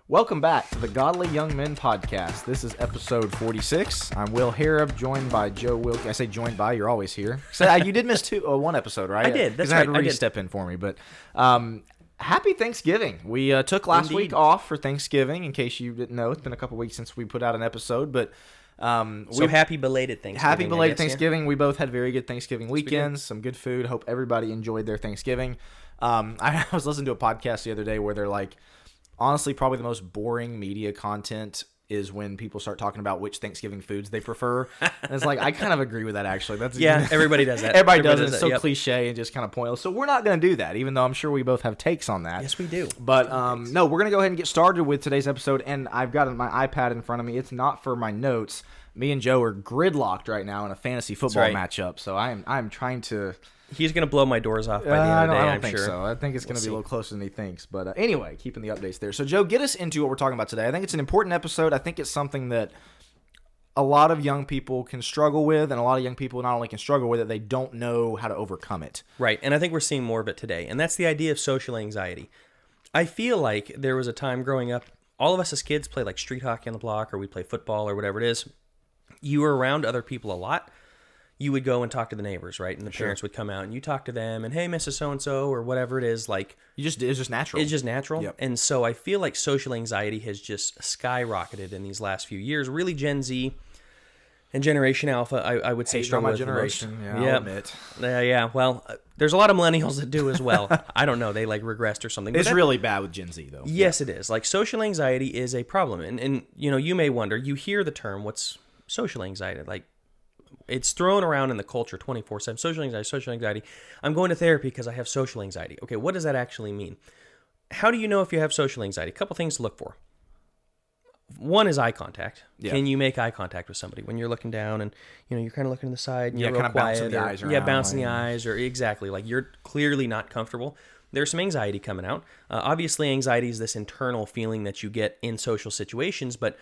Welcome back to the Godly Young Men podcast. This is episode 46. I'm Will Harrop, joined by Joe Wilkie. I say joined by, you're always here. So you did miss one episode, right? I did. That's right. I had right. to step in for me. But happy Thanksgiving. We took last week off for Thanksgiving. In case you didn't know, it's been a couple weeks since we put out an episode. But so happy belated Thanksgiving. Happy belated Thanksgiving. Yeah. We both had very good Thanksgiving Yes, weekends. Some good food. Hope everybody enjoyed their Thanksgiving. I was listening to a podcast the other day where they're like, honestly, probably the most boring media content is when people start talking about which Thanksgiving foods they prefer. And it's like, I kind of agree with that, actually. Everybody does that. Everybody does it. It's so cliche and just kind of pointless. So we're not going to do that, even though I'm sure we both have takes on that. Yes, we do. But no, we're going to go ahead and get started with today's episode. And I've got my iPad in front of me. It's not for my notes. Me and Joe are gridlocked right now in a fantasy football matchup. So I'm trying to... He's going to blow my doors off by the end of the day, I don't think so. I think it's going to be a little closer than he thinks. But anyway, keeping the updates there. So, Joe, get us into what we're talking about today. I think it's an important episode. I think it's something that a lot of young people can struggle with, and a lot of young people not only can struggle with it, they don't know how to overcome it. Right, and I think we're seeing more of it today, and that's the idea of social anxiety. I feel like there was a time growing up, all of us as kids play like street hockey on the block, or we play football, or whatever it is. You were around other people a lot. You would go and talk to the neighbors, right? And the parents would come out and you talk to them and, hey, Mrs. So-and-so, or whatever it is, like... It's just natural. It's just natural. Yep. And so I feel like social anxiety has just skyrocketed in these last few years. Really, Gen Z and Generation Alpha, I would say, struggle with generation, the most. Yeah, I'll admit. Yeah, well, there's a lot of millennials that do as well. I don't know, they like regressed or something. It's really bad with Gen Z, though. Yes, it is. Like, social anxiety is a problem. And you know, you may wonder, you hear the term, what's social anxiety? Like, it's thrown around in the culture 24/7. Social anxiety. I'm going to therapy because I have social anxiety. Okay, what does that actually mean? How do you know if you have social anxiety? A couple things to look for. One is eye contact. Yeah. Can you make eye contact with somebody when you're looking down and you're kind of looking to the side and you're real quiet, bouncing the eyes around. Bouncing the eyes, or exactly, like you're clearly not comfortable. There's some anxiety coming out. Obviously, anxiety is this internal feeling that you get in social situations, but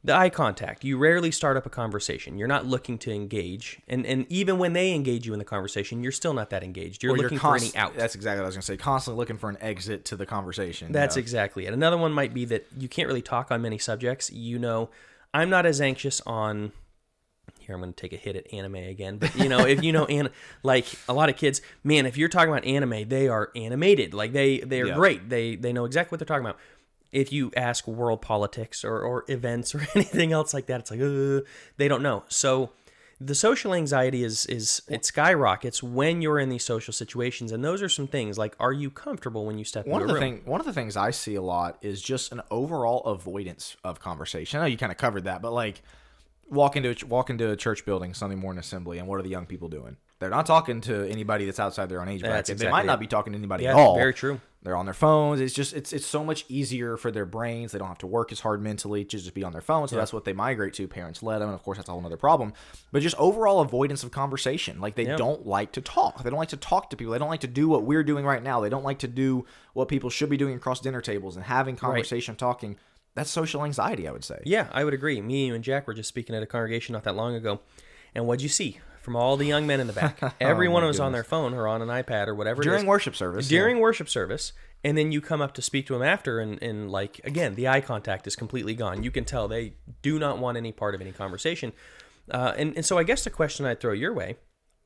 the eye contact, you rarely start up a conversation. You're not looking to engage. And even when they engage you in the conversation, you're still not that engaged. You're looking for any out. That's exactly what I was going to say. Constantly looking for an exit to the conversation. That's exactly it. Another one might be that you can't really talk on many subjects. I'm not as anxious on... Here, I'm going to take a hit at anime again. But, if like a lot of kids, man, if you're talking about anime, they are animated. Like, they are great. They know exactly what they're talking about. If you ask world politics or events or anything else like that, it's like, they don't know. So the social anxiety it skyrockets when you're in these social situations. And those are some things like, are you comfortable when you step into a room? One of the things I see a lot is just an overall avoidance of conversation. I know you kind of covered that, but like walk into a church building, Sunday morning assembly, and what are the young people doing? They're not talking to anybody that's outside their own age bracket. They might not be talking to anybody at all. Very true. They're on their phones. It's just it's so much easier for their brains. They don't have to work as hard mentally to just be on their phone. So that's what they migrate to. Parents let them. And of course, that's a whole other problem. But just overall avoidance of conversation. Like they don't like to talk. They don't like to talk to people. They don't like to do what we're doing right now. They don't like to do what people should be doing across dinner tables and having conversation, talking. That's social anxiety, I would say. Yeah, I would agree. Me, you, and Jack were just speaking at a congregation not that long ago. And what'd you see? From all the young men in the back. Everyone was on their phone or on an iPad or whatever during worship service. Worship service. And then you come up to speak to them after and like, again, the eye contact is completely gone. You can tell they do not want any part of any conversation. And so I guess the question I'd throw your way,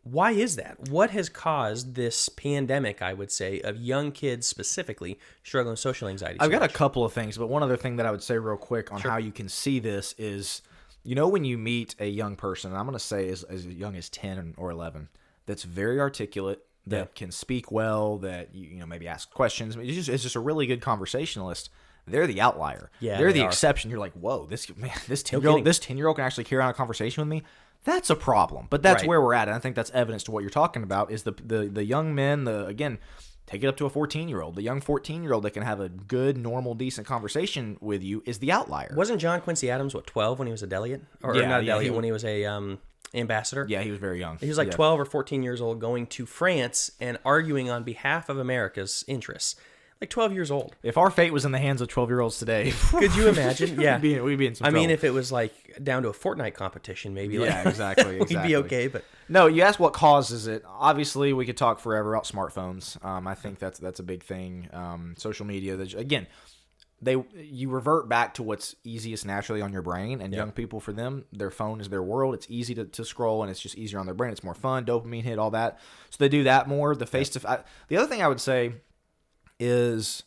why is that? What has caused this pandemic, I would say, of young kids specifically struggling with social anxiety? I've got a couple of things, but one other thing that I would say real quick on how you can see this is... when you meet a young person, and I'm going to say as young as 10 or 11, that's very articulate, that can speak well, that you maybe ask questions. I mean, it's just a really good conversationalist. They're the outlier. Yeah, they're the exception. You're like, whoa, this 10-year-old can actually carry on a conversation with me. That's a problem. But that's where we're at, and I think that's evidence to what you're talking about. Is the young men, take it up to a 14-year-old. The young 14-year-old that can have a good, normal, decent conversation with you is the outlier. Wasn't John Quincy Adams, 12 when he was a delegate? Or not a delegate, when he was a ambassador? Yeah, he was very young. He was 12 or 14 years old going to France and arguing on behalf of America's interests. Like 12 years old. If our fate was in the hands of 12-year-olds today... Could you imagine? Yeah. We'd be in some trouble. I mean, if it was like down to a Fortnite competition, maybe. Exactly. We'd be okay, but... No, you asked what causes it. Obviously, we could talk forever about smartphones. I think that's a big thing. Social media, again... you revert back to what's easiest naturally on your brain, and young people, for them, their phone is their world. It's easy to scroll, and it's just easier on their brain. It's more fun, dopamine hit, all that. So they do that more. The the other thing I would say is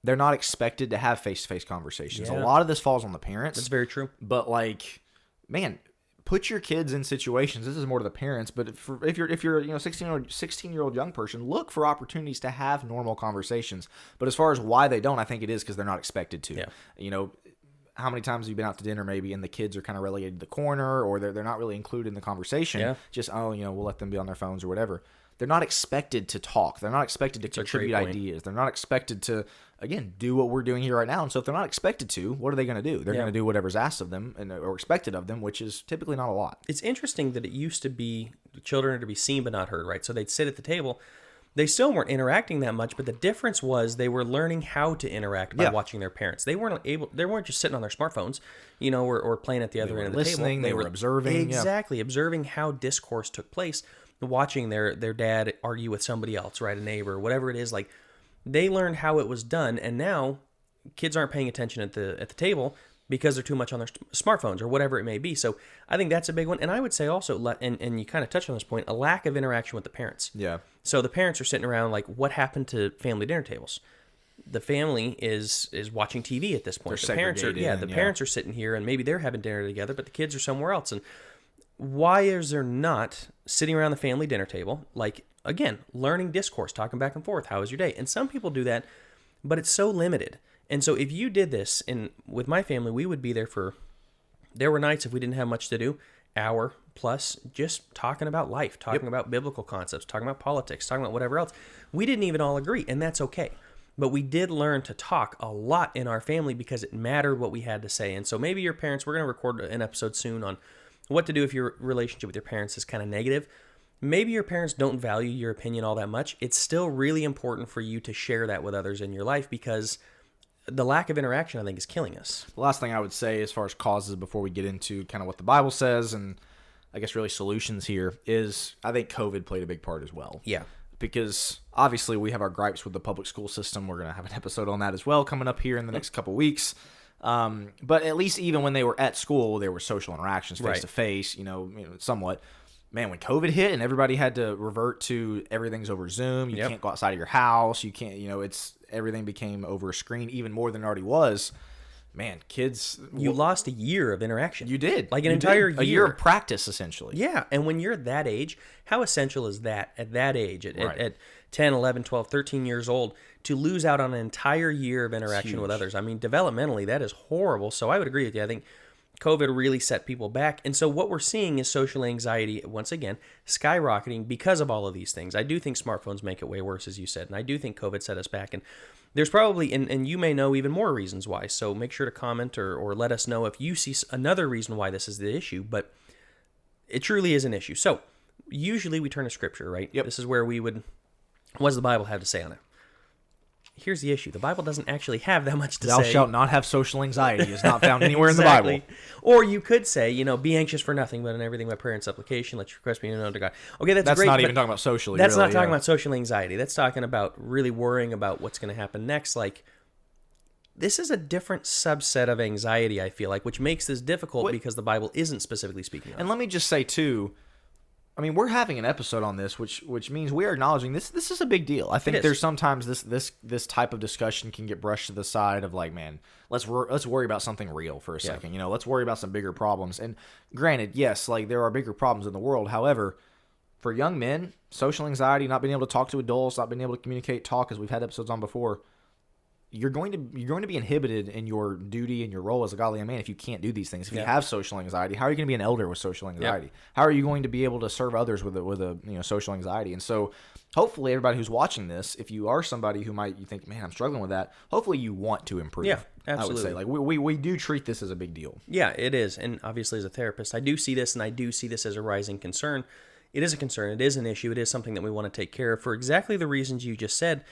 they're not expected to have face-to-face conversations. A lot of this falls on the parents. That's very true. But like, man, put your kids in situations. This is more to the parents, but if you're 16-year-old young person, look for opportunities to have normal conversations. But as far as why they don't, I think it is because they're not expected to. Yeah. How many times have you been out to dinner maybe and the kids are kind of relegated to the corner, or they're not really included in the conversation? Yeah. Just we'll let them be on their phones or whatever. They're not expected to talk. They're not expected to contribute ideas. They're not expected to, again, do what we're doing here right now. And so if they're not expected to, what are they going to do? They're going to do whatever's asked of them or expected of them, which is typically not a lot. It's interesting that it used to be children are to be seen but not heard, right? So they'd sit at the table. They still weren't interacting that much, but the difference was they were learning how to interact by watching their parents. They weren't just sitting on their smartphones, or playing at the other end of the table. They were observing. Exactly, observing how discourse took place. Watching their dad argue with somebody else, right, a neighbor, whatever it is, like they learned how it was done, and now kids aren't paying attention at the table because they're too much on their smartphones or whatever it may be. So I think that's a big one, and I would say also, and you kind of touched on this point, a lack of interaction with the parents. Yeah. So the parents are sitting around like, what happened to family dinner tables? The family is watching TV at this point. They're parents are sitting here, and maybe they're having dinner together, but the kids are somewhere else, and why is there not sitting around the family dinner table, like, again, learning discourse, talking back and forth, how was your day? And some people do that, but it's so limited. And so if you did this, and with my family, we would be there there were nights if we didn't have much to do, hour plus, just talking about life, talking about biblical concepts, talking about politics, talking about whatever else. We didn't even all agree, and that's okay. But we did learn to talk a lot in our family because it mattered what we had to say. And so maybe your parents, we're going to record an episode soon on what to do if your relationship with your parents is kind of negative. Maybe your parents don't value your opinion all that much. It's still really important for you to share that with others in your life because the lack of interaction, I think, is killing us. The last thing I would say as far as causes before we get into kind of what the Bible says and I guess really solutions here is I think COVID played a big part as well. Yeah. Because obviously we have our gripes with the public school system. We're going to have an episode on that as well coming up here in the next couple weeks. But at least even when they were at school, there were social interactions face to face, somewhat. Man, when COVID hit and everybody had to revert to everything's over Zoom, you can't go outside of your house, you can't, everything became over a screen even more than it already was. Man, kids, you lost a year of interaction. You did. Like an entire year. A year of practice, essentially. Yeah, and when you're that age, how essential is that at that age, at 10, 11, 12, 13 years old, to lose out on an entire year of interaction with others? I mean, developmentally, that is horrible. So I would agree with you. I think COVID really set people back. And so what we're seeing is social anxiety, once again, skyrocketing because of all of these things. I do think smartphones make it way worse, as you said. And I do think COVID set us back. And there's probably, and you may know even more reasons why. So make sure to comment or let us know if you see another reason why this is the issue. But it truly is an issue. So usually we turn to Scripture, right? Yep. This is where we would, what does the Bible have to say on it? Here's the issue. The Bible doesn't actually have that much to say. Thou shalt not have social anxiety is not found anywhere in the Bible. Or you could say, be anxious for nothing, but in everything by prayer and supplication, let your request be known unto God. Okay, that's great. That's not even talking about socially. That's not talking about social anxiety. That's talking about really worrying about what's going to happen next. Like, this is a different subset of anxiety, I feel like, which makes this difficult because the Bible isn't specifically speaking of. And let me just say, too, I mean, we're having an episode on this, which means we are acknowledging this is a big deal. I think there's sometimes this type of discussion can get brushed to the side of like, man, let's worry about something real for a second. Let's worry about some bigger problems. And granted, yes, like there are bigger problems in the world. However, for young men, social anxiety, not being able to talk to adults, not being able to communicate, talk, as we've had episodes on before, you're going to be inhibited in your duty and your role as a godly man if you can't do these things. If you have social anxiety, how are you going to be an elder with social anxiety? How are you going to be able to serve others with a social anxiety? And so, hopefully, everybody who's watching this, if you are somebody who you think, man, I'm struggling with that, hopefully you want to improve. Yeah, absolutely. I would say, like we do treat this as a big deal. Yeah, it is, and obviously as a therapist, I do see this, and I do see this as a rising concern. It is a concern. It is an issue. It is something that we want to take care of for exactly the reasons you just said.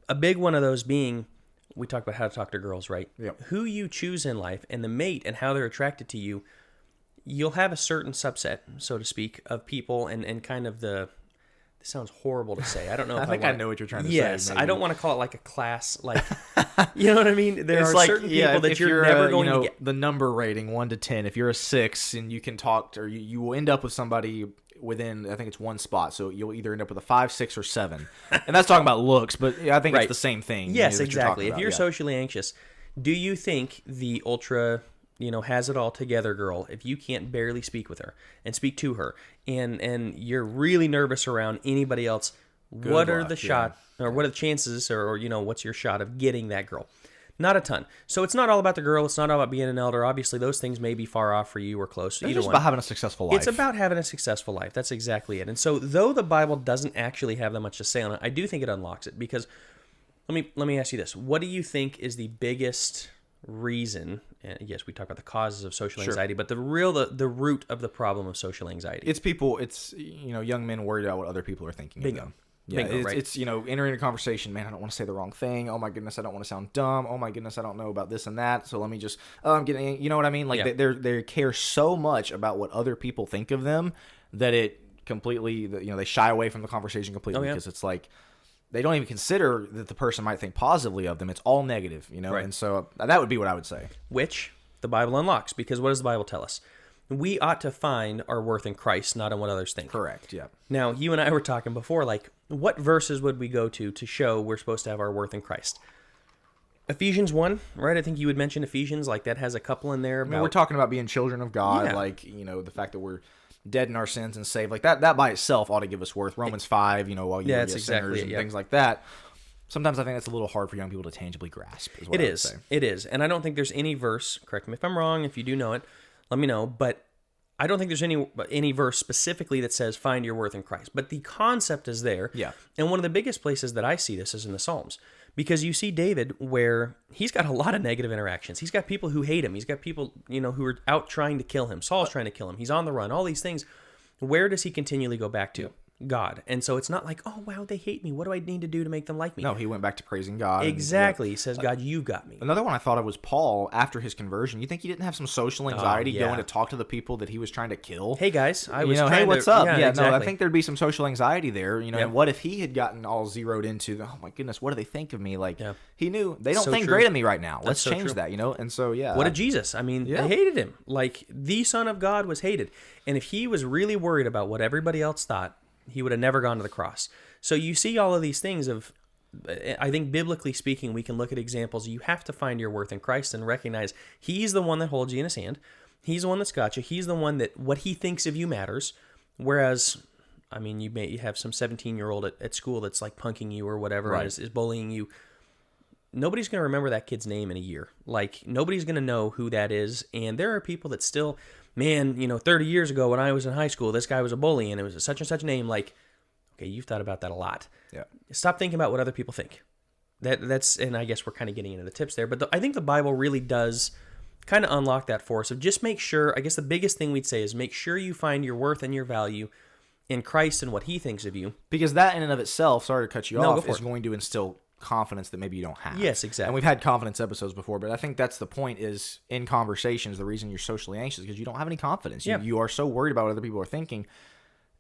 A big one of those being, we talk about how to talk to girls, right? Yep. Who you choose in life and the mate and how they're attracted to you, you'll have a certain subset, so to speak, of people and kind of the this sounds horrible to say. I don't know. I if think I know what you're trying to say. Yes, maybe. I don't want to call it like a class, like you know what I mean. There It's are like, certain yeah, people that if you're never going you know, to get. the number rating 1 to 10. If you're a 6 and you can talk, or you will end up with somebody within, I think it's one spot. So you'll either end up with a 5, 6, or 7, and that's talking about looks. But yeah, I think Right. it's the same thing. Yes, that exactly. you're If talking you're about, socially anxious, do you think the ultra, has it all together girl, if you can't barely speak with her and speak to her, and you're really nervous around anybody else, what are luck, the shot, or what are the chances, or what's your shot of getting that girl? Not a ton. So it's not all about the girl. It's not all about being an elder. Obviously, those things may be far off for you or close. It's either just one. about having a successful life. It's about having a successful life. That's exactly it. And so, though the Bible doesn't actually have that much to say on it, I do think it unlocks it. Because let me ask you this: what do you think is the biggest reason? And yes, we talk about the causes of social anxiety, but the root of the problem of social anxiety. It's people. It's young men worried about what other people are thinking of them. Yeah, Bingo, right. It's entering a conversation. Man, I don't want to say the wrong thing. Oh my goodness, I don't want to sound dumb. Oh my goodness, I don't know about this and that. So let me just. Oh, I'm getting. You know what I mean? Like they care so much about what other people think of them that it completely. They shy away from the conversation completely because it's like they don't even consider that the person might think positively of them. It's all negative, Right. And so that would be what I would say. Which the Bible unlocks, because what does the Bible tell us? We ought to find our worth in Christ, not in what others think. Correct. Yeah. Now, you and I were talking before, like, what verses would we go to show we're supposed to have our worth in Christ? Ephesians 1, right? I think you would mention Ephesians, like that has a couple in there. We're talking about being children of God, like, the fact that we're dead in our sins and saved. Like that by itself ought to give us worth. Romans 5, while you were sinners and things like that. Sometimes I think that's a little hard for young people to tangibly grasp. Is what I would say. It is. And I don't think there's any verse, correct me if I'm wrong, if you do know it, let me know, but I don't think there's any verse specifically that says find your worth in Christ. But the concept is there. Yeah. And one of the biggest places that I see this is in the Psalms. Because you see David where he's got a lot of negative interactions. He's got people who hate him. He's got people, who are out trying to kill him. Saul's trying to kill him. He's on the run. All these things. Where does he continually go back to? God. And so it's not like, oh, wow, they hate me. What do I need to do to make them like me? No, he went back to praising God. Exactly. He says, God, you've got me. Another one I thought of was Paul after his conversion. You think he didn't have some social anxiety going to talk to the people that he was trying to kill? Hey, guys, I was hey, what's up? Yeah, exactly. No, I think there'd be some social anxiety there. And what if he had gotten all zeroed into, oh my goodness, what do they think of me? Like, he knew they don't think great of me right now. Let's change that, And so, What did Jesus? I mean, they hated him. Like, the Son of God was hated. And if he was really worried about what everybody else thought, he would have never gone to the cross. So you see all of these things of, I think biblically speaking, we can look at examples. You have to find your worth in Christ and recognize he's the one that holds you in his hand. He's the one that's got you. He's the one that what he thinks of you matters. Whereas, I mean, you may have some 17-year-old at school that's like punking you or whatever, and is bullying you. Nobody's going to remember that kid's name in a year. Like, nobody's going to know who that is. And there are people that still, man, 30 years ago when I was in high school, this guy was a bully and it was a such and such name. Like, okay, you've thought about that a lot. Yeah. Stop thinking about what other people think. That's, and I guess we're kind of getting into the tips there, but I think the Bible really does kind of unlock that for us. So just make sure, I guess the biggest thing we'd say is make sure you find your worth and your value in Christ and what he thinks of you. Because that in and of itself, sorry to cut you off, is going to instill confidence that maybe you don't have. Yes, exactly. And we've had confidence episodes before, but I think that's the point is in conversations, the reason you're socially anxious is because you don't have any confidence. You are so worried about what other people are thinking.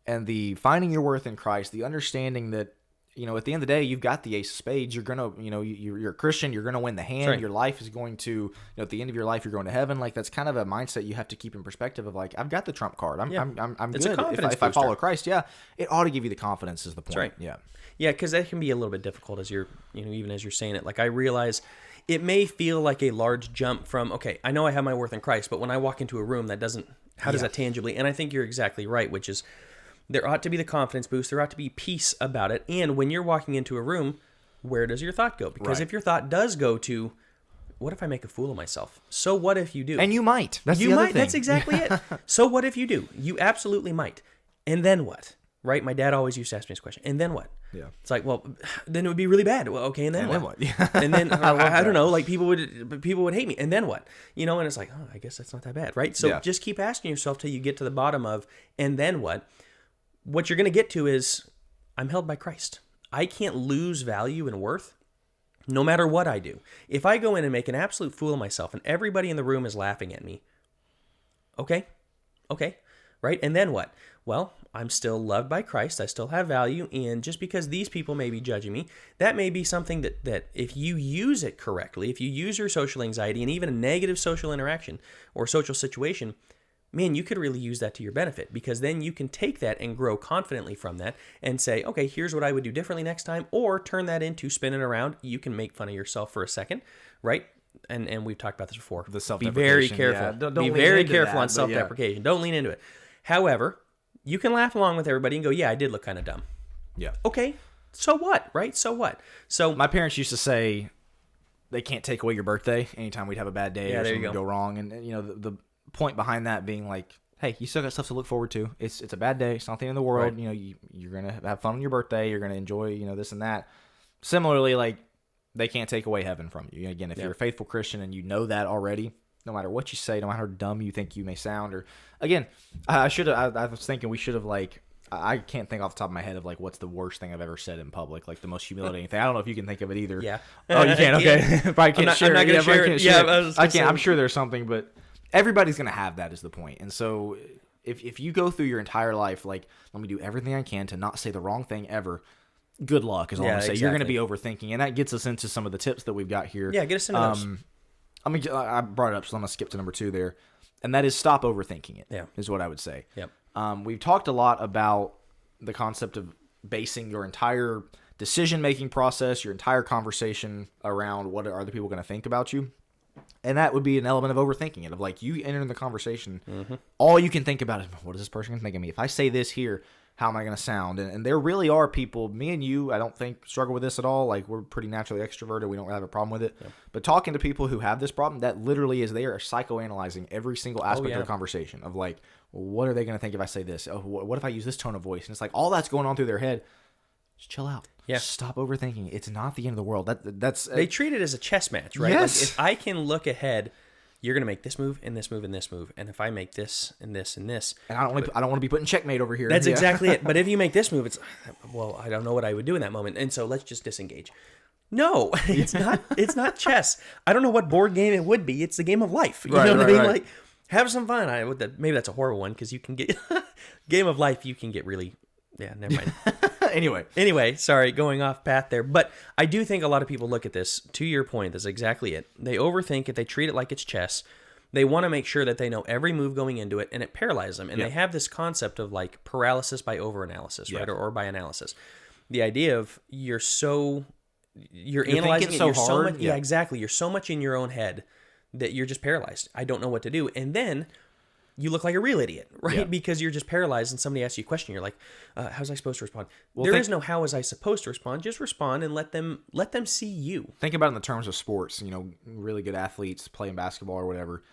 And the finding your worth in Christ, the understanding that, at the end of the day, you've got the ace of spades. You're going to, you're a Christian. You're going to win the hand. Right. Your life is going to, at the end of your life, you're going to heaven. Like, that's kind of a mindset you have to keep in perspective of, like, I've got the trump card. I'm it's good. If I follow Christ, it ought to give you the confidence is the point. That's right. Yeah. Yeah, because that can be a little bit difficult as you're, even as you're saying it. Like, I realize it may feel like a large jump from, okay, I know I have my worth in Christ, but when I walk into a room, that doesn't, how does that tangibly? And I think you're exactly right, which is, there ought to be the confidence boost. There ought to be peace about it. And when you're walking into a room, where does your thought go? Because if your thought does go to, what if I make a fool of myself? So what if you do? And you might. That's the other thing. That's exactly it. So what if you do? You absolutely might. And then what? Right? My dad always used to ask me this question. And then what? Yeah. It's like, well, then it would be really bad. Well, okay, and then what? Yeah. And then I don't know, like people would hate me. And then what? And it's like, oh, I guess that's not that bad, right? So just keep asking yourself till you get to the bottom of, and then what? What you're going to get to is, I'm held by Christ. I can't lose value and worth no matter what I do. If I go in and make an absolute fool of myself and everybody in the room is laughing at me, okay, right? And then what? Well, I'm still loved by Christ. I still have value. And just because these people may be judging me, that may be something that if you use it correctly, if you use your social anxiety and even a negative social interaction or social situation, man, you could really use that to your benefit, because then you can take that and grow confidently from that and say, okay, here's what I would do differently next time, or turn that into spinning around. You can make fun of yourself for a second, right? And we've talked about this before. The Be very self-deprecation, careful. yeah. Don't be lean very into careful that, on self-deprecation. Don't lean into it. However, you can laugh along with everybody and go, yeah, I did look kind of dumb. Yeah. Okay, so what, right? So what? So my parents used to say they can't take away your birthday anytime we'd have a bad day or something would go wrong. And you know, the point behind that being like, hey, you still got stuff to look forward to. It's a bad day. It's not the end of the world. Right. You know, you're going to have fun on your birthday. You're going to enjoy, you know, this and that. Similarly, like, they can't take away heaven from you. Again, if you're a faithful Christian and you know that already, no matter what you say, no matter how dumb you think you may sound, or again, I was thinking we should have, like, I can't think off the top of my head of like what's the worst thing I've ever said in public, like the most humiliating thing. I don't know if you can think of it either. Yeah. Oh, you can. Okay. Probably can't share. I'm not gonna share it. Yeah, I can't. I'm sure there's something, but everybody's gonna have that is the point. And so if you go through your entire life like, let me do everything I can to not say the wrong thing ever, good luck is all I'm gonna say. Exactly. You're gonna be overthinking, and that gets us into some of the tips that we've got here. Yeah, get us into those. I brought it up, so I'm gonna skip to number 2 there, and that is stop overthinking it. Yeah, is what I would say. Yep. We've talked a lot about the concept of basing your entire decision-making process, your entire conversation around what are other people going to think about you. And that would be an element of overthinking it, of like you enter in the conversation, all you can think about is, what is this person going to think of me? If I say this here, how am I going to sound? And there really are people, me and you, I don't think struggle with this at all. Like, we're pretty naturally extroverted. We don't have a problem with it. Yep. But talking to people who have this problem, that literally is, they are psychoanalyzing every single aspect of the conversation of like, well, what are they going to think if I say this? Oh, what if I use this tone of voice? And it's like all that's going on through their head. Just chill out. Yeah. Just stop overthinking. It's not the end of the world. That's they treat it as a chess match, right? Yes. Like, if I can look ahead, you're going to make this move and this move and this move, and if I make this and this and this, and I don't want to be putting checkmate over here. That's exactly it. But if you make this move, it's, well, I don't know what I would do in that moment, and so let's just disengage. No, it's not. It's not chess. I don't know what board game it would be. It's the game of life. You know what I mean? Right. Like, have some fun. Maybe that's a horrible one, because you can get game of life. You can get really, never mind. Anyway, sorry, going off path there. But I do think a lot of people look at this, to your point, that's exactly it. They overthink it. They treat it like it's chess. They want to make sure that they know every move going into it, and it paralyzes them. And they have this concept of like paralysis by overanalysis, right? Or by analysis. The idea of you're analyzing it so hard. Yeah, exactly. You're so much in your own head that you're just paralyzed. I don't know what to do. And then you look like a real idiot, right? Yeah. Because you're just paralyzed, and somebody asks you a question. You're like, how was I supposed to respond? Well, there is no how was I supposed to respond. Just respond and let them see you. Think about it in the terms of sports. You know, really good athletes playing basketball or whatever.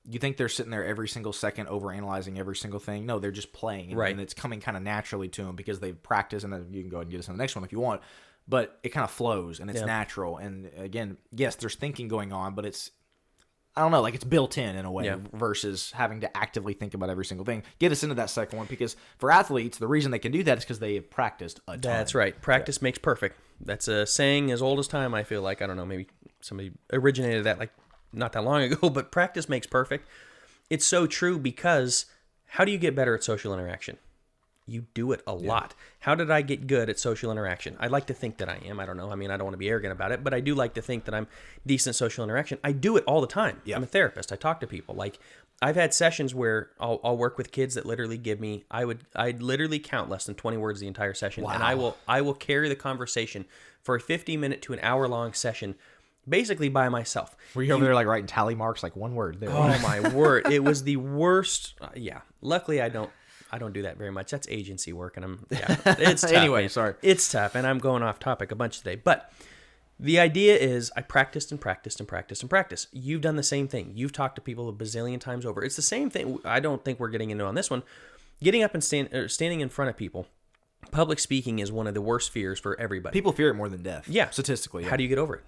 You think they're sitting there every single second overanalyzing every single thing? No, they're just playing. Right. And it's coming kind of naturally to them because they've practiced, and then you can go ahead and get us on the next one if you want. But it kind of flows, and it's natural. And again, yes, there's thinking going on, but it's, I don't know, like it's built in a way versus having to actively think about every single thing. Get us into that second one, because for athletes, the reason they can do that is because they have practiced a ton. That's right. Practice makes perfect. That's a saying as old as time, I feel like. I don't know, maybe somebody originated that like not that long ago, but practice makes perfect. It's so true, because how do you get better at social interaction? You do it a lot. How did I get good at social interaction? I like to think that I am. I don't know. I mean, I don't want to be arrogant about it, but I do like to think that I'm decent at social interaction. I do it all the time. I'm a therapist. I talk to people. Like, I've had sessions where I'll work with kids that literally give me, I'd literally count less than 20 words the entire session. Wow. And I will carry the conversation for a 50-minute to an hour-long session, basically by myself. Were you over there like writing tally marks, like one word there? Oh my word. It was the worst. Luckily I don't do that very much. That's agency work, and it's tough. Anyway, sorry. It's tough, and I'm going off topic a bunch today. But the idea is I practiced and practiced and practiced and practiced. You've done the same thing. You've talked to people a bazillion times over. It's the same thing. I don't think we're getting into on this one. Getting up and standing in front of people. Public speaking is one of the worst fears for everybody. People fear it more than death. Yeah. Statistically. How do you get over it?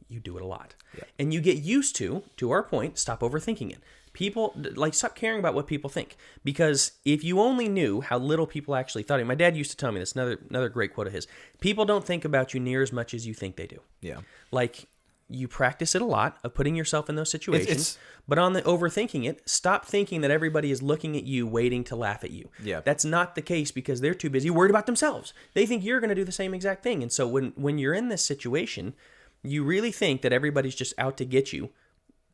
You do it a lot. Yeah. And you get used to our point, stop overthinking it. People, like, stop caring about what people think. Because if you only knew how little people actually thought of you. My dad used to tell me this, another great quote of his. People don't think about you near as much as you think they do. Yeah. Like, you practice it a lot of putting yourself in those situations. But on the overthinking it, stop thinking that everybody is looking at you waiting to laugh at you. Yeah. That's not the case because they're too busy worried about themselves. They think you're going to do the same exact thing. And so when you're in this situation, you really think that everybody's just out to get you.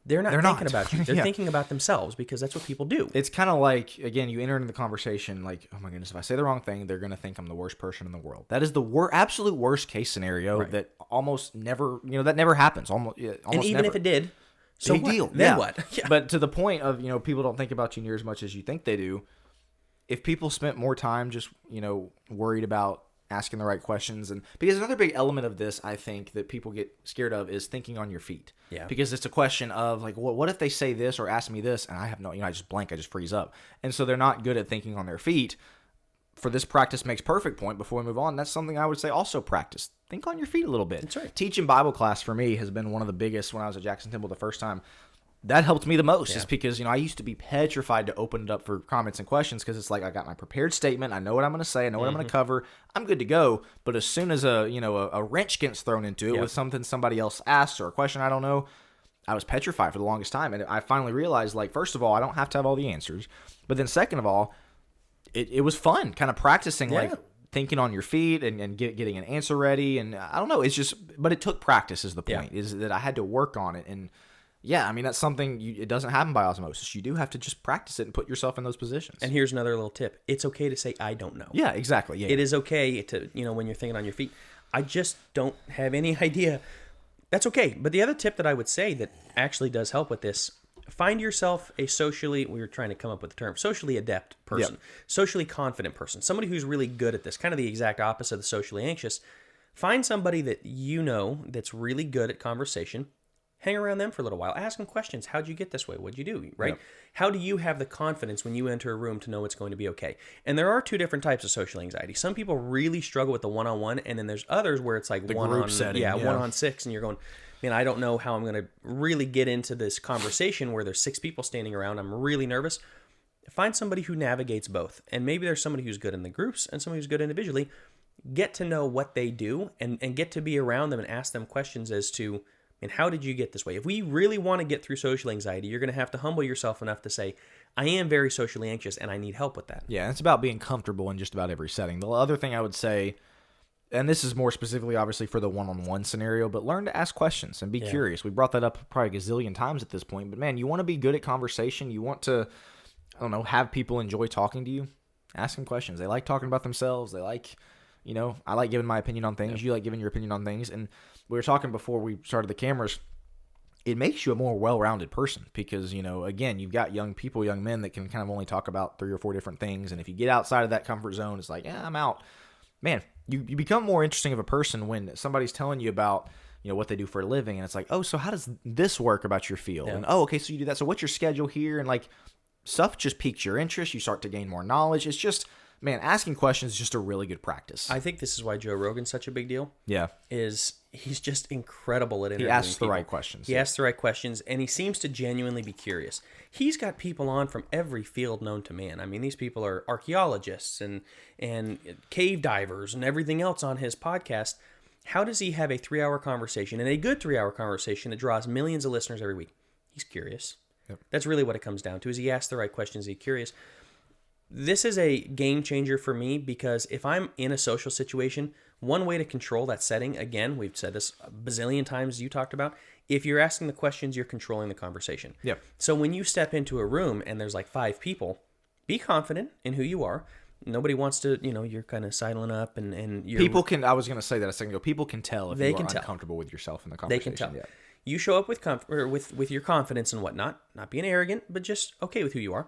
They're not thinking about you. They're thinking about themselves because that's what people do. It's kind of like, again, you enter into the conversation like, oh my goodness, if I say the wrong thing, they're going to think I'm the worst person in the world. That is the absolute worst case scenario that almost never, that never happens. Almost and even never. if it did, so big what? deal. Then what? Yeah. But to the point of, people don't think about you near as much as you think they do. If people spent more time just, worried about asking the right questions, and because another big element of this, I think, that people get scared of is thinking on your feet. Yeah. Because it's a question of like, what if they say this or ask me this, and I have no, I just blank, I just freeze up, and so they're not good at thinking on their feet. For this practice makes perfect point. Before we move on, that's something I would say also practice. Think on your feet a little bit. That's right. Teaching Bible class for me has been one of the biggest when I was at Jackson Temple the first time. That helped me the most is because, I used to be petrified to open it up for comments and questions because it's like I got my prepared statement. I know what I'm going to say. I know what I'm going to cover. I'm good to go. But as soon as a wrench gets thrown into it with something somebody else asks or a question I don't know, I was petrified for the longest time. And I finally realized, like, first of all, I don't have to have all the answers. But then second of all, it was fun kind of practicing, like, thinking on your feet and getting an answer ready. And I don't know. It's just, but it took practice is the point, is that I had to work on it. And yeah, I mean, that's something, it doesn't happen by osmosis. You do have to just practice it and put yourself in those positions. And here's another little tip. It's okay to say, I don't know. Yeah, exactly. Yeah. It is okay to, when you're thinking on your feet, I just don't have any idea. That's okay. But the other tip that I would say that actually does help with this, find yourself a we were trying to come up with the term, socially adept person, socially confident person, somebody who's really good at this, kind of the exact opposite of the socially anxious. Find somebody that that's really good at conversation. Hang around them for a little while. Ask them questions. How'd you get this way? What'd you do? Right? Yep. How do you have the confidence when you enter a room to know it's going to be okay? And there are two different types of social anxiety. Some people really struggle with the one-on-one, and then there's others where it's like the group setting. 1-on-6, and you're going, man, I don't know how I'm going to really get into this conversation where there's 6 people standing around. I'm really nervous. Find somebody who navigates both. And maybe there's somebody who's good in the groups and somebody who's good individually. Get to know what they do and get to be around them and ask them questions as to, and how did you get this way? If we really want to get through social anxiety, you're going to have to humble yourself enough to say, I am very socially anxious and I need help with that. Yeah, it's about being comfortable in just about every setting. The other thing I would say, and this is more specifically obviously for the one-on-one scenario, but learn to ask questions and be curious. We brought that up probably a gazillion times at this point, but man, you want to be good at conversation. You want to, have people enjoy talking to you. Ask them questions. They like talking about themselves. They like, I like giving my opinion on things. You like giving your opinion on things. And we were talking before we started the cameras, it makes you a more well-rounded person because, again, you've got young people, young men that can kind of only talk about 3 or 4 different things. And if you get outside of that comfort zone, it's like, I'm out. Man, you become more interesting of a person when somebody's telling you about, what they do for a living. And it's like, oh, so how does this work about your field? Yeah. And, oh, okay, so you do that. So what's your schedule here? And like stuff just piques your interest. You start to gain more knowledge. It's just, man, asking questions is just a really good practice. I think this is why Joe Rogan's such a big deal. Yeah. Is he's just incredible at interviewing He asks people. the right questions. He asks the right questions, and he seems to genuinely be curious. He's got people on from every field known to man. I mean, these people are archaeologists and cave divers and everything else on his podcast. How does he have a 3-hour conversation, and a good 3-hour conversation that draws millions of listeners every week? He's curious. Yep. That's really what it comes down to, is he asks the right questions, he's curious. This is a game changer for me because if I'm in a social situation, one way to control that setting, again, we've said this a bazillion times, you talked about, if you're asking the questions, you're controlling the conversation. Yep. So when you step into a room and there's like 5 people, be confident in who you are. Nobody wants to, you're kind of sidling up and you're... People can, I was going to say that a second ago, people can tell if you are uncomfortable with yourself in the conversation. They can tell. Yeah. You show up with your confidence and whatnot, not being arrogant, but just okay with who you are.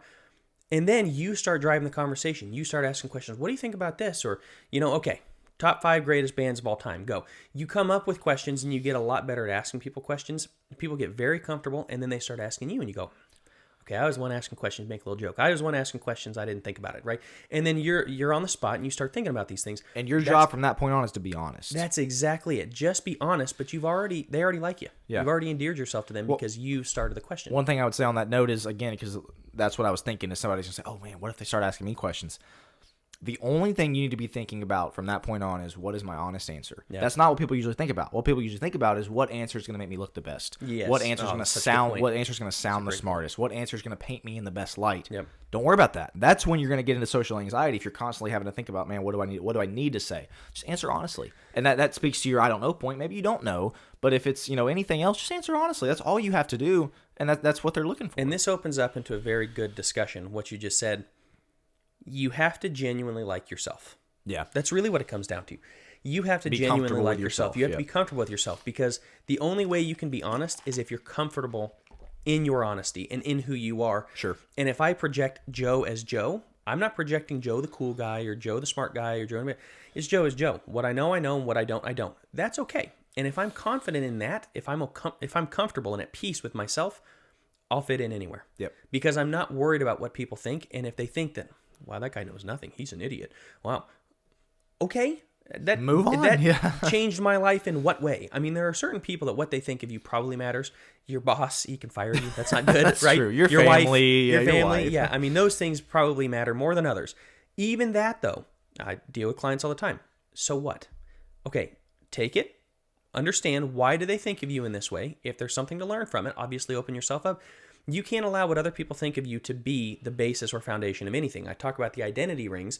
And then you start driving the conversation. You start asking questions. What do you think about this? Or, okay, top 5 greatest bands of all time. Go. You come up with questions and you get a lot better at asking people questions. People get very comfortable and then they start asking you and you go, okay, I was one asking questions, make a little joke. I was one asking questions, I didn't think about it, right? And then you're on the spot and you start thinking about these things. And your job from that point on is to be honest. That's exactly it. Just be honest, but they already like you. Yeah. You've already endeared yourself to them because you started the question. One thing I would say on that note is, again, because that's what I was thinking, is somebody's going to say, oh man, what if they start asking me questions? The only thing you need to be thinking about from that point on is, what is my honest answer? Yeah. That's not what people usually think about. What people usually think about is, what answer is going to make me look the best? Yes. What answer is going to sound? What answer is going to sound the great smartest? What answer is going to paint me in the best light? Yep. Don't worry about that. That's when you're going to get into social anxiety, if you're constantly having to think about, man, what do I need? What do I need to say? Just answer honestly, and that speaks to your I don't know point. Maybe you don't know, but if it's anything else, just answer honestly. That's all you have to do, and that's what they're looking for. And this opens up into a very good discussion. What you just said. You have to genuinely like yourself. Yeah. That's really what it comes down to. You have to genuinely like yourself. You have to be comfortable with yourself, because the only way you can be honest is if you're comfortable in your honesty and in who you are. Sure. And if I project Joe as Joe, I'm not projecting Joe the cool guy or Joe the smart guy or Joe. It's Joe as Joe. What I know, and what I don't, I don't. That's okay. And if I'm confident in that, if I'm comfortable and at peace with myself, I'll fit in anywhere. Yep. Because I'm not worried about what people think. And if they think that, wow, that guy knows nothing, he's an idiot. Wow. Okay. Move on. That changed my life in what way? I mean, there are certain people that what they think of you probably matters. Your boss, he can fire you. That's not good, That's right? true. Your family, family. your family. Wife. Yeah. I mean, those things probably matter more than others. Even that, though, I deal with clients all the time. So what? Okay. Take it. Understand, why do they think of you in this way? If there's something to learn from it, obviously open yourself up. You can't allow what other people think of you to be the basis or foundation of anything. I talk about the identity rings.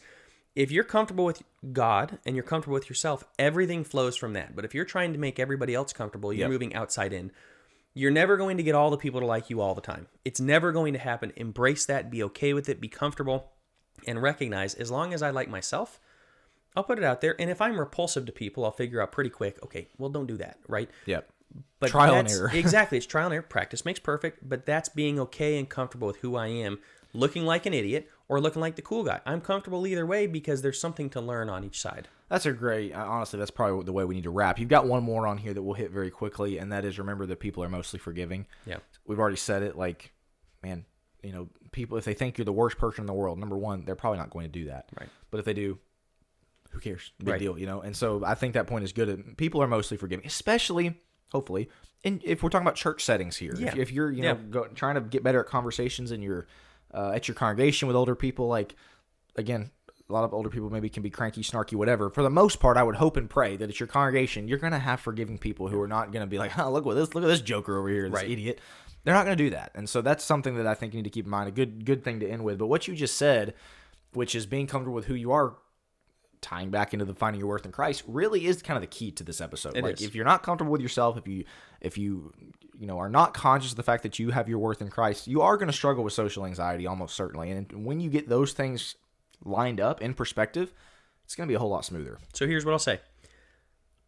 If you're comfortable with God and you're comfortable with yourself, everything flows from that. But if you're trying to make everybody else comfortable, you're moving outside in. You're never going to get all the people to like you all the time. It's never going to happen. Embrace that. Be okay with it. Be comfortable. And recognize, as long as I like myself, I'll put it out there. And if I'm repulsive to people, I'll figure out pretty quick, okay, well, don't do that, right? Yep. But trial and error. Exactly. It's trial and error. Practice makes perfect. But that's being okay and comfortable with who I am, looking like an idiot or looking like the cool guy. I'm comfortable either way, because there's something to learn on each side. That's a great, honestly, that's probably the way we need to wrap. You've got one more on here that we'll hit very quickly, and that is, remember that people are mostly forgiving. Yeah. We've already said it, like, man, people, if they think you're the worst person in the world, number one, they're probably not going to do that. Right. But if they do, who cares? Big deal, And so I think that point is good. People are mostly forgiving, especially, hopefully, if we're talking about church settings here. Yeah. If you're, trying to get better at conversations and you're at your congregation with older people, like, again, a lot of older people maybe can be cranky, snarky, whatever. For the most part, I would hope and pray that at your congregation, you're going to have forgiving people who are not going to be like, oh, look at this joker over here, this idiot. They're not going to do that. And so that's something that I think you need to keep in mind, a good thing to end with. But what you just said, which is being comfortable with who you are, tying back into the finding your worth in Christ, really is kind of the key to this episode. If you're not comfortable with yourself, if you are not conscious of the fact that you have your worth in Christ, you are going to struggle with social anxiety almost certainly. And when you get those things lined up in perspective, it's going to be a whole lot smoother. So here's what I'll say.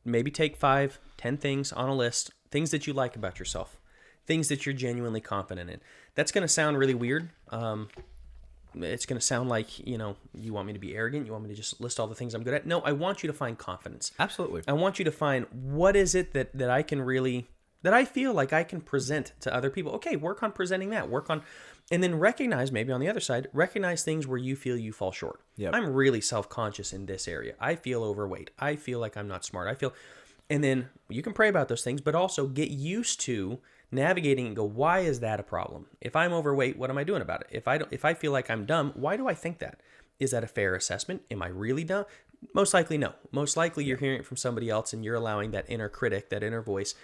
Maybe take 5, 10 things on a list, things that you like about yourself, things that you're genuinely confident in. That's going to sound really weird. It's going to sound like, you want me to be arrogant. You want me to just list all the things I'm good at. No, I want you to find confidence. Absolutely. I want you to find, what is it that I can really, that I feel like I can present to other people. Okay, work on presenting that. And then recognize, maybe on the other side, recognize things where you feel you fall short. Yep. I'm really self-conscious in this area. I feel overweight. I feel like I'm not smart. And then you can pray about those things, but also get used to navigating and go, why is that a problem? If I'm overweight, what am I doing about it? If I feel like I'm dumb, why do I think that? Is that a fair assessment? Am I really dumb? Most likely, no. Most likely you're hearing it from somebody else and you're allowing that inner critic, that inner voice,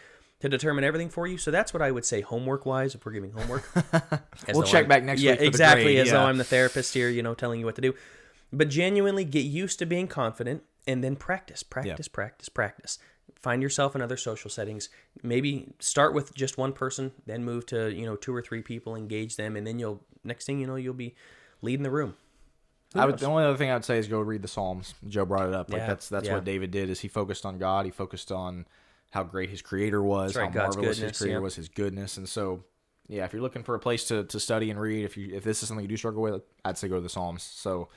to determine everything for you. So that's what I would say homework-wise, if we're giving homework. We'll check back next week for exactly, the grade. As though I'm the therapist here, telling you what to do. But genuinely get used to being confident and then practice. Practice. Find yourself in other social settings. Maybe start with just one person, then move to 2 or 3 people, engage them, and then next thing you know, you'll be leading the room. The only other thing I would say is go read the Psalms. Joe brought it up. That's Yeah. what David did. Is he focused on God? He focused on how great his Creator was, That's right, how God's marvelous goodness, his Creator was, his goodness. And so, if you're looking for a place to study and read, if this is something you do struggle with, I'd say go to the Psalms. So,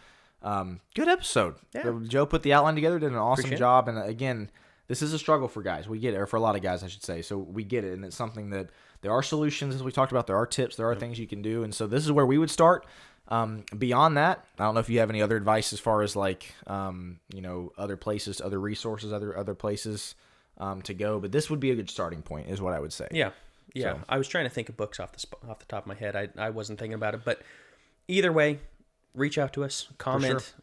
good episode. Yeah. Joe put the outline together, did an awesome Appreciate job. And again, this is a struggle for guys. We get it, or for a lot of guys, I should say. So we get it, and it's something that there are solutions, as we talked about. There are tips, there are things you can do, and so this is where we would start. Beyond that, I don't know if you have any other advice as far as other places, other resources, other places to go, but this would be a good starting point, is what I would say. Yeah. So. I was trying to think of books off the top of my head. I wasn't thinking about it, but either way, reach out to us, comment,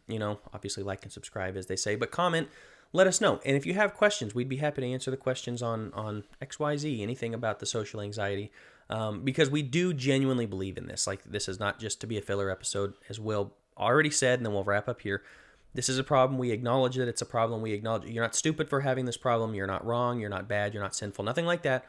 obviously like and subscribe as they say, but comment, let us know. And if you have questions, we'd be happy to answer the questions on XYZ, anything about the social anxiety, because we do genuinely believe in this. Like, this is not just to be a filler episode, as Will already said, and then we'll wrap up here. This is a problem. We acknowledge that it's a problem. We acknowledge you're not stupid for having this problem. You're not wrong. You're not bad. You're not sinful. Nothing like that.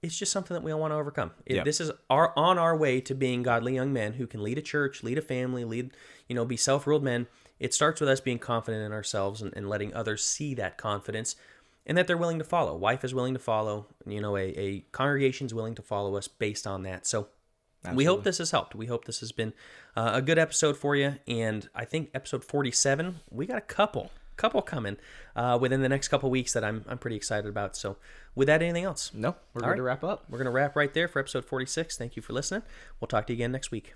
It's just something that we all want to overcome. This is on our way to being godly young men who can lead a church, lead a family, be self-ruled men. It starts with us being confident in ourselves and letting others see that confidence and that they're willing to follow. Wife is willing to follow. A congregation is willing to follow us based on that. So absolutely. We hope this has helped. We hope this has been a good episode for you. And I think episode 47, we got a couple coming within the next couple weeks that I'm pretty excited about. So with that, anything else? No, we're going to wrap up. We're going to wrap right there for episode 46. Thank you for listening. We'll talk to you again next week.